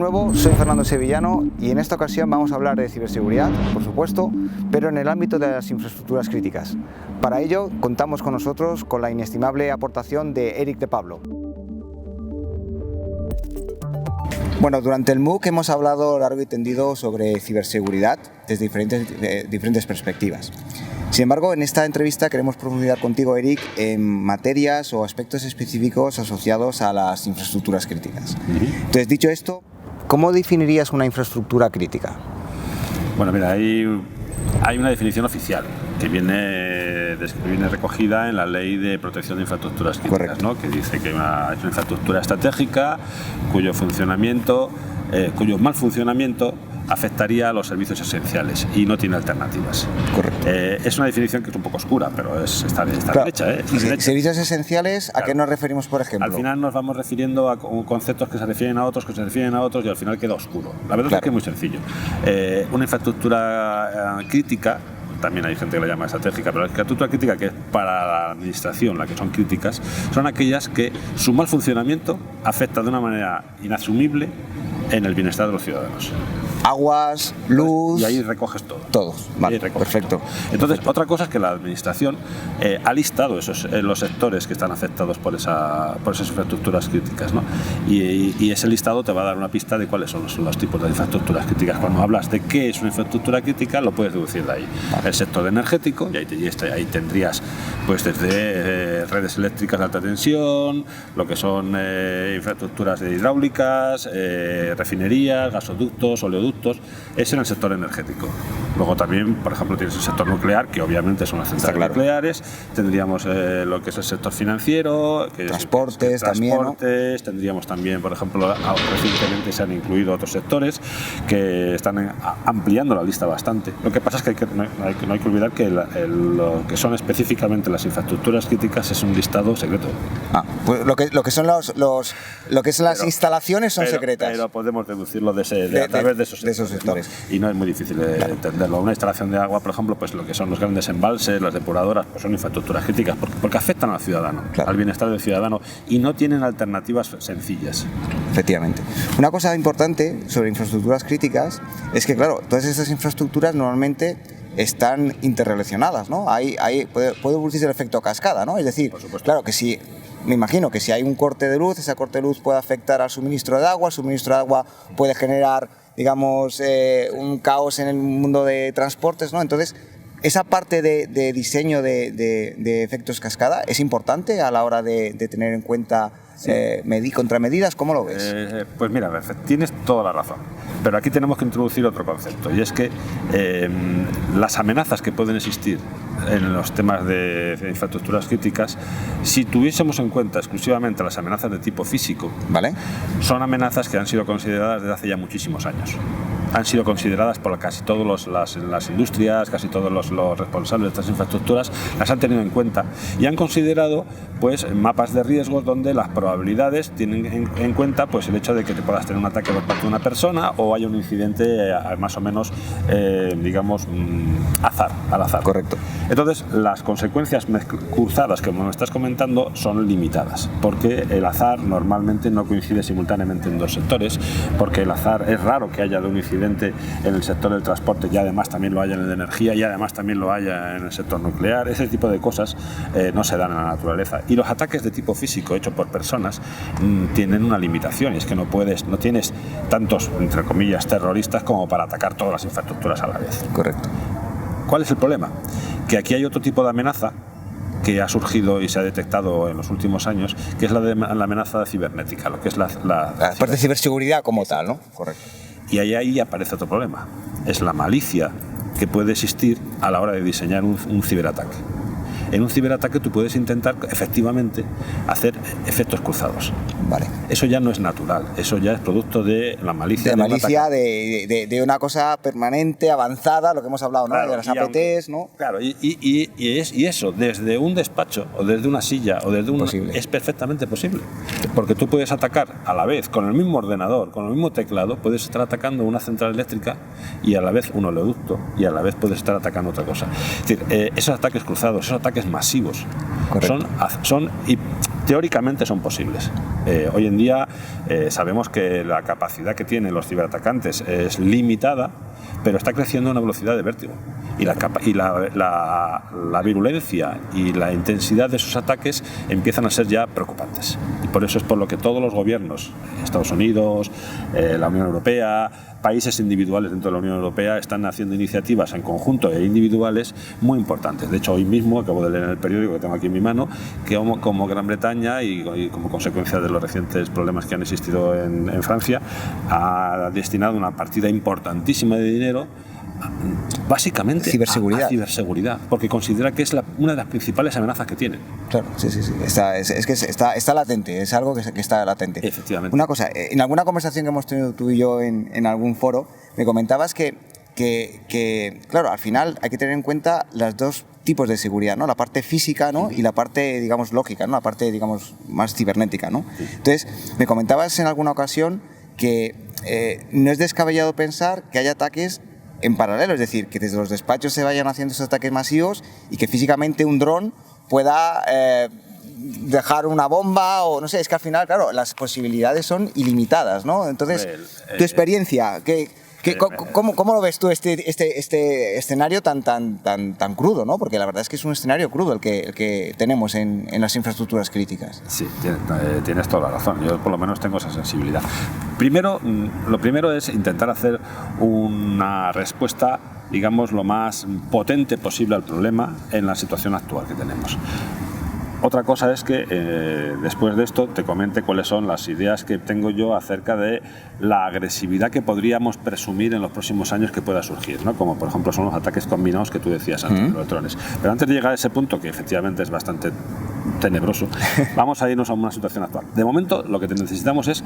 nuevo, soy Fernando Sevillano y en esta ocasión vamos a hablar de ciberseguridad, por supuesto, pero en el ámbito de las infraestructuras críticas. Para ello contamos con nosotros con la inestimable aportación de Eric de Pablo. Bueno, durante el MOOC hemos hablado largo y tendido sobre ciberseguridad desde diferentes perspectivas. Sin embargo, en esta entrevista queremos profundizar contigo, Eric, en materias o aspectos específicos asociados a las infraestructuras críticas. Entonces, dicho esto, ¿cómo definirías una infraestructura crítica? Bueno, mira, hay una definición oficial que viene recogida en la Ley de Protección de Infraestructuras Críticas, ¿no? Que dice que es una infraestructura estratégica cuyo mal funcionamiento afectaría a los servicios esenciales y no tiene alternativas. Correcto. Es una definición que es un poco oscura, pero está bien hecha. Servicios esenciales, ¿a qué nos referimos, por ejemplo? Al final nos vamos refiriendo a conceptos que se refieren a otros, y al final queda oscuro. La verdad es que es muy sencillo. Una infraestructura crítica, también hay gente que la llama estratégica, pero la infraestructura crítica, que es para la administración, la que son críticas, son aquellas que su mal funcionamiento afecta de una manera inasumible en el bienestar de los ciudadanos. Aguas, luz... Y ahí recoges todo. Todos, vale, perfecto. Entonces, otra cosa es que la administración ha listado los sectores que están afectados por esas infraestructuras críticas, ¿no? Y ese listado te va a dar una pista de cuáles son los tipos de infraestructuras críticas. Cuando hablas de qué es una infraestructura crítica, lo puedes deducir de ahí. Vale. El sector energético, y ahí tendrías pues desde redes eléctricas de alta tensión, lo que son infraestructuras hidráulicas, refinerías, gasoductos, oleoductos. Es en el sector energético. Luego también, por ejemplo, tienes el sector nuclear, que obviamente son las centrales nucleares. Tendríamos lo que es el sector financiero, transportes también, ¿no? Tendríamos también, por ejemplo, recientemente se han incluido otros sectores que están ampliando la lista bastante. Lo que pasa es que no hay que olvidar que lo que son específicamente las infraestructuras críticas es un listado secreto. Pues lo que son las instalaciones son secretas. Pero podemos deducirlo a través de esos sectores. Y no es muy difícil entenderlo. Una instalación de agua, por ejemplo, pues lo que son los grandes embalses, las depuradoras, pues son infraestructuras críticas porque afectan al ciudadano, al bienestar del ciudadano, y no tienen alternativas sencillas. Efectivamente. Una cosa importante sobre infraestructuras críticas es que, claro, todas estas infraestructuras normalmente están interrelacionadas, ¿no? Puede producirse el efecto cascada, ¿no? Es decir, claro que si... Me imagino que si hay un corte de luz, ese corte de luz puede afectar al suministro de agua, el suministro de agua puede generar, digamos, un caos en el mundo de transportes, ¿no? Entonces, esa parte de diseño de efectos cascada es importante a la hora de tener en cuenta contramedidas. ¿Cómo lo ves? Pues mira, tienes toda la razón. Pero aquí tenemos que introducir otro concepto, y es que las amenazas que pueden existir en los temas de infraestructuras críticas, si tuviésemos en cuenta exclusivamente las amenazas de tipo físico, ¿vale?, son amenazas que han sido consideradas desde hace ya muchísimos años. Han sido consideradas por casi todas las industrias, casi todos los responsables de estas infraestructuras, las han tenido en cuenta y han considerado pues mapas de riesgos donde las probabilidades tienen en cuenta pues el hecho de que te puedas tener un ataque por parte de una persona o haya un incidente más o menos, al azar. Correcto. Entonces, las consecuencias cruzadas que me estás comentando son limitadas, porque el azar normalmente no coincide simultáneamente en dos sectores, porque el azar es raro que haya de un incidente en el sector del transporte y además también lo haya en el de energía y además también lo haya en el sector nuclear. Ese tipo de cosas no se dan en la naturaleza. Y los ataques de tipo físico hechos por personas tienen una limitación, y es que no tienes tantos, entre comillas, terroristas como para atacar todas las infraestructuras a la vez. Correcto. ¿Cuál es el problema? Que aquí hay otro tipo de amenaza que ha surgido y se ha detectado en los últimos años, que es la amenaza cibernética, lo que es la parte de ciberseguridad como tal, ¿no? Correcto. Y ahí aparece otro problema, es la malicia que puede existir a la hora de diseñar un ciberataque. En un ciberataque tú puedes intentar efectivamente hacer efectos cruzados. Vale. Eso ya no es natural, eso ya es producto de la malicia. De una cosa permanente, avanzada, lo que hemos hablado, ¿no? Claro, de las APTs, ¿no? Claro, y eso desde un despacho o desde una silla o desde es perfectamente posible. Porque tú puedes atacar a la vez con el mismo ordenador, con el mismo teclado, puedes estar atacando una central eléctrica y a la vez un oleoducto y a la vez puedes estar atacando otra cosa. Es decir, esos ataques cruzados, esos ataques masivos, son y Teóricamente son posibles. Hoy en día sabemos que la capacidad que tienen los ciberatacantes es limitada, pero está creciendo a una velocidad de vértigo. Y la virulencia y la intensidad de sus ataques empiezan a ser ya preocupantes. Y por eso es por lo que todos los gobiernos, Estados Unidos, la Unión Europea, países individuales dentro de la Unión Europea, están haciendo iniciativas en conjunto e individuales muy importantes. De hecho, hoy mismo acabo de leer en el periódico que tengo aquí en mi mano que como Gran Bretaña y como consecuencia de los recientes problemas que han existido en Francia, ha destinado una partida importantísima de dinero básicamente a ciberseguridad, porque considera que es una de las principales amenazas que tienen. Claro, sí. Está latente, es algo que está latente. Efectivamente. Una cosa, en alguna conversación que hemos tenido tú y yo en algún foro, me comentabas que, claro, al final hay que tener en cuenta los dos tipos de seguridad, ¿no? La parte física, ¿no? Y la parte, digamos, lógica, ¿no? La parte, digamos, más cibernética, ¿no? Sí. Entonces, me comentabas en alguna ocasión que no es descabellado pensar que hay ataques en paralelo, es decir, que desde los despachos se vayan haciendo esos ataques masivos y que físicamente un dron pueda dejar una bomba o no sé, es que al final, claro, las posibilidades son ilimitadas, ¿no? Entonces, tu experiencia, ¿cómo lo ves tú este escenario tan crudo, ¿no? Porque la verdad es que es un escenario crudo el que tenemos en las infraestructuras críticas. Sí, tienes toda la razón. Yo por lo menos tengo esa sensibilidad. Lo primero es intentar hacer una respuesta, digamos, lo más potente posible al problema en la situación actual que tenemos. Otra cosa es que después de esto te comente cuáles son las ideas que tengo yo acerca de la agresividad que podríamos presumir en los próximos años que pueda surgir, ¿no? Como por ejemplo son los ataques combinados que tú decías antes, los drones. Pero antes de llegar a ese punto, que efectivamente es bastante tenebroso, vamos a irnos a una situación actual. De momento lo que necesitamos es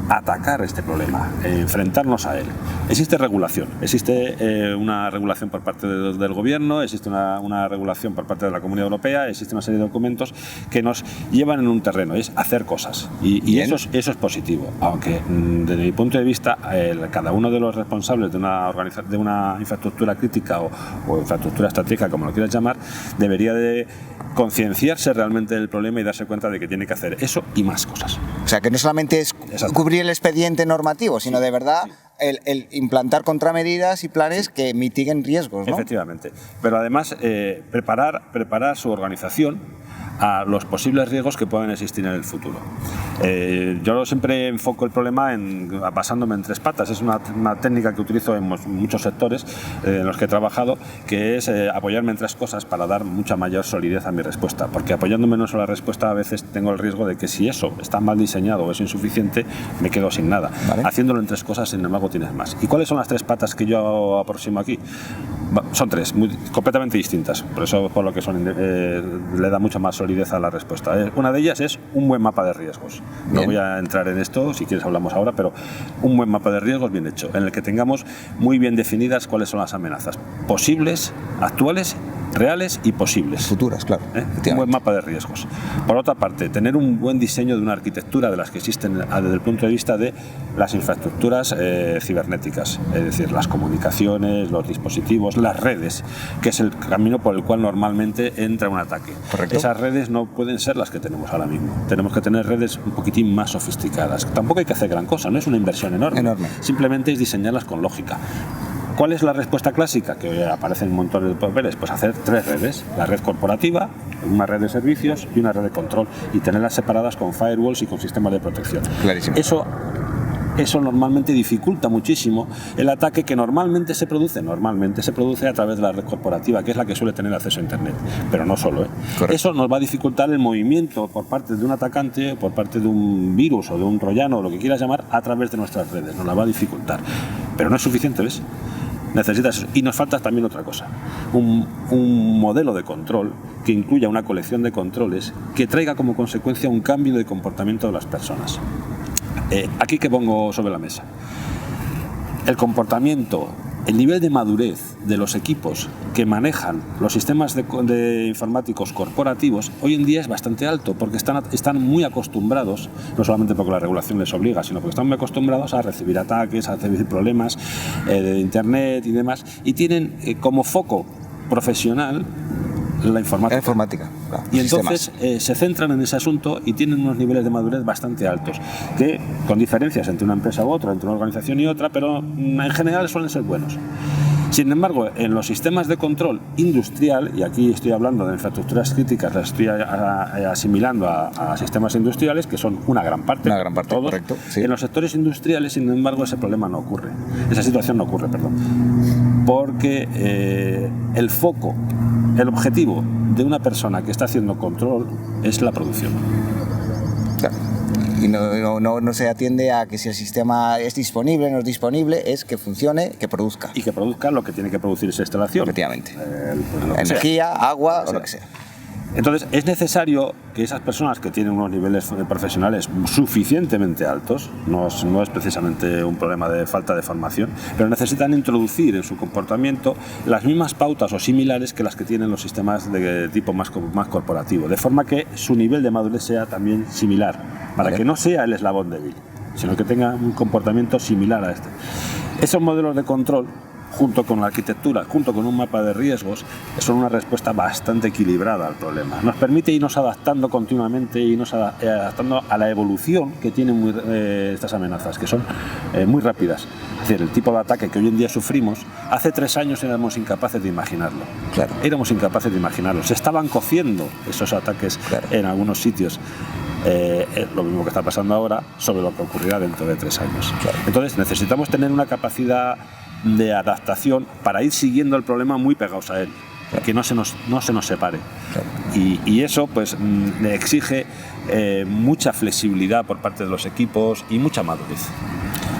atacar este problema, enfrentarnos a él. Existe regulación, existe una regulación por parte del gobierno, existe una regulación por parte de la Comunidad Europea, existe una serie de documentos que nos llevan en un terreno, es hacer cosas. Y eso es positivo, aunque desde mi punto de vista, cada uno de los responsables de una infraestructura crítica o infraestructura estratégica, como lo quieras llamar, debería de concienciarse realmente del problema y darse cuenta de que tiene que hacer eso y más cosas. O sea, que no solamente es cubrir el expediente normativo, sino de verdad el implantar contramedidas y planes que mitiguen riesgos, ¿no? Efectivamente. Pero además preparar su organización a los posibles riesgos que pueden existir en el futuro. Yo siempre enfoco el problema basándome en tres patas. Es una técnica que utilizo en muchos sectores en los que he trabajado, que es apoyarme en tres cosas para dar mucha mayor solidez a mi respuesta. Porque apoyándome en una sola respuesta a veces tengo el riesgo de que si eso está mal diseñado o es insuficiente, me quedo sin nada. ¿Vale? Haciéndolo en tres cosas, sin embargo, tienes más. ¿Y cuáles son las tres patas que yo aproximo aquí? Son tres, completamente distintas. Por eso por lo que le da mucha más solidez a la respuesta. Una de ellas es un buen mapa de riesgos. Bien. No voy a entrar en esto, si quieres hablamos ahora, pero un buen mapa de riesgos bien hecho, en el que tengamos muy bien definidas cuáles son las amenazas posibles, actuales, reales y posibles. Futuras, claro. Un buen mapa de riesgos. Por otra parte, tener un buen diseño de una arquitectura de las que existen desde el punto de vista de las infraestructuras cibernéticas, es decir, las comunicaciones, los dispositivos, las redes, que es el camino por el cual normalmente entra un ataque. Correcto. Esas redes no pueden ser las que tenemos ahora mismo. Tenemos que tener redes un poquitín más sofisticadas. Tampoco hay que hacer gran cosa, no es una inversión enorme. Simplemente es diseñarlas con lógica. ¿Cuál es la respuesta clásica? Que aparece en un montón de papeles. Pues hacer tres redes. La red corporativa, una red de servicios y una red de control. Y tenerlas separadas con firewalls y con sistemas de protección. Clarísimo. Eso normalmente dificulta muchísimo el ataque que normalmente se produce a través de la red corporativa, que es la que suele tener acceso a Internet, pero no solo. Eso nos va a dificultar el movimiento por parte de un atacante, por parte de un virus o de un troyano o lo que quieras llamar, a través de nuestras redes, nos la va a dificultar. Pero no es suficiente, ¿ves? Necesitas eso. Y nos falta también otra cosa, un modelo de control que incluya una colección de controles que traiga como consecuencia un cambio de comportamiento de las personas. Aquí que pongo sobre la mesa el comportamiento, el nivel de madurez de los equipos que manejan los sistemas de informáticos corporativos hoy en día es bastante alto, porque están muy acostumbrados, no solamente porque la regulación les obliga, sino porque están muy acostumbrados a recibir ataques, a recibir problemas de Internet y demás, y tienen como foco profesional la informática. La informática, claro, Y entonces se centran en ese asunto y tienen unos niveles de madurez bastante altos, que con diferencias entre una empresa u otra, entre una organización y otra, pero en general suelen ser buenos. Sin embargo, en los sistemas de control industrial, y aquí estoy hablando de infraestructuras críticas, las estoy asimilando a sistemas industriales, que son una gran parte, todos, correcto, sí. En los sectores industriales, sin embargo, ese problema no ocurre, esa situación no ocurre, porque el foco, el objetivo de una persona que está haciendo control es la producción. Claro. Y no se atiende a que si el sistema es disponible, no es disponible, es que funcione, que produzca. Y que produzca lo que tiene que producir esa instalación. Efectivamente. Energía, agua o lo que sea. Entonces, es necesario que esas personas que tienen unos niveles profesionales suficientemente altos, no es precisamente un problema de falta de formación, pero necesitan introducir en su comportamiento las mismas pautas o similares que las que tienen los sistemas de tipo más corporativo, de forma que su nivel de madurez sea también similar, para que no sea el eslabón débil, sino que tenga un comportamiento similar a este. Esos modelos de control, junto con la arquitectura, junto con un mapa de riesgos, son una respuesta bastante equilibrada al problema. Nos permite irnos adaptando continuamente, irnos adaptando a la evolución que tienen estas amenazas, que son muy rápidas. Es decir, el tipo de ataque que hoy en día sufrimos, hace 3 años éramos incapaces de imaginarlo. Claro. Éramos incapaces de imaginarlo. Se estaban cociendo esos ataques en algunos sitios. Lo mismo que está pasando ahora sobre lo que ocurrirá dentro de 3 años. Claro. Entonces necesitamos tener una capacidad de adaptación para ir siguiendo el problema muy pegados a él, que no se nos separe. Y eso pues le exige mucha flexibilidad por parte de los equipos y mucha madurez.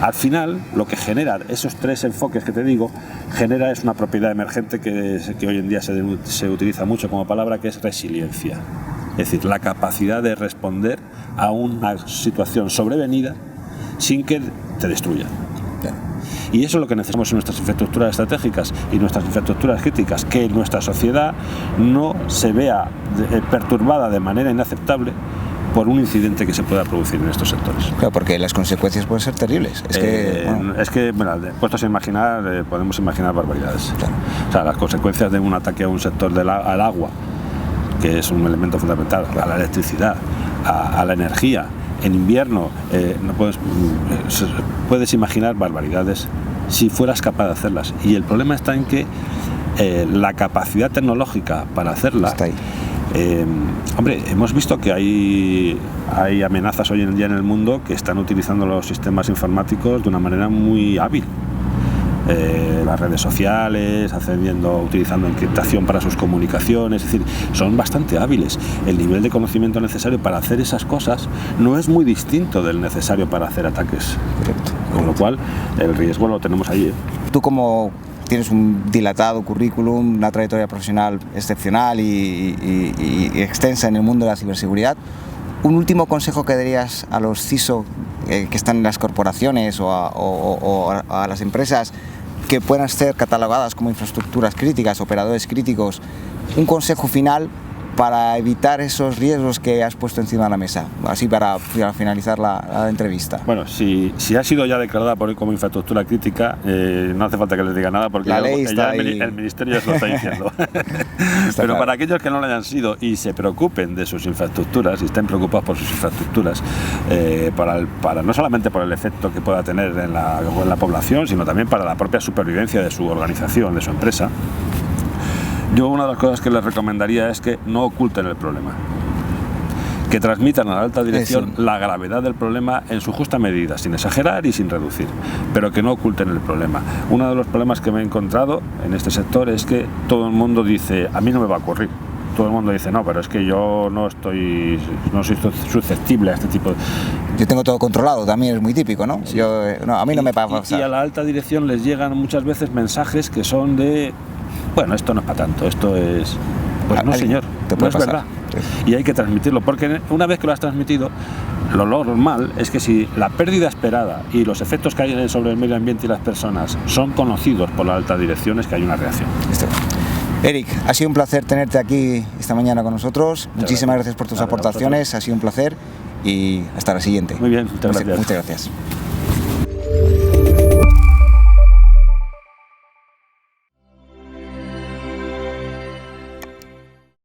Al final, lo que genera esos 3 enfoques que te digo, es una propiedad emergente que hoy en día se utiliza mucho como palabra, que es resiliencia. Es decir, la capacidad de responder a una situación sobrevenida sin que te destruya. Y eso es lo que necesitamos en nuestras infraestructuras estratégicas y nuestras infraestructuras críticas, que nuestra sociedad no se vea perturbada de manera inaceptable por un incidente que se pueda producir en estos sectores. Claro, porque las consecuencias pueden ser terribles. Puestos a imaginar, podemos imaginar barbaridades. Claro. O sea, las consecuencias de un ataque a un sector al agua, que es un elemento fundamental, a la electricidad, a la energía. En invierno puedes imaginar barbaridades si fueras capaz de hacerlas. Y el problema está en que la capacidad tecnológica para hacerla... Está ahí. Hemos visto que hay amenazas hoy en día en el mundo que están utilizando los sistemas informáticos de una manera muy hábil. Las redes sociales, utilizando encriptación para sus comunicaciones, es decir, son bastante hábiles. El nivel de conocimiento necesario para hacer esas cosas no es muy distinto del necesario para hacer ataques. Correcto. Con lo cual, el riesgo lo tenemos ahí. Tú, como tienes un dilatado currículum, una trayectoria profesional excepcional y extensa en el mundo de la ciberseguridad, ¿un último consejo que darías a los CISO que están en las corporaciones o a las empresas que puedan ser catalogadas como infraestructuras críticas, operadores críticos? Un consejo final para evitar esos riesgos que has puesto encima de la mesa, así para finalizar la entrevista. Bueno, si ha sido ya declarada por hoy como infraestructura crítica, no hace falta que les diga nada, porque el Ministerio ya se lo está diciendo. Pero para aquellos que no lo hayan sido y se preocupen de sus infraestructuras y estén preocupados por sus infraestructuras, no solamente por el efecto que pueda tener en la población, sino también para la propia supervivencia de su organización, de su empresa, yo una de las cosas que les recomendaría es que no oculten el problema, que transmitan a la alta dirección la gravedad del problema en su justa medida, sin exagerar y sin reducir, pero que no oculten el problema. Uno de los problemas que me he encontrado en este sector es que todo el mundo dice, a mí no me va a ocurrir. Todo el mundo dice, no, pero es que yo no soy susceptible a este tipo de... Yo tengo todo controlado, también es muy típico, ¿no? Sí. A mí no me pasa. Y a la alta dirección les llegan muchas veces mensajes que son de... Bueno, esto no es para tanto, esto es... Pues no, señor, no es verdad. Sí. Y hay que transmitirlo, porque una vez que lo has transmitido, lo normal es que si la pérdida esperada y los efectos que hay sobre el medio ambiente y las personas son conocidos por la alta dirección, es que hay una reacción. Eric, ha sido un placer tenerte aquí esta mañana con nosotros. Muchísimas gracias por tus aportaciones, ha sido un placer y hasta la siguiente. Muy bien, muchas gracias. Muchas gracias.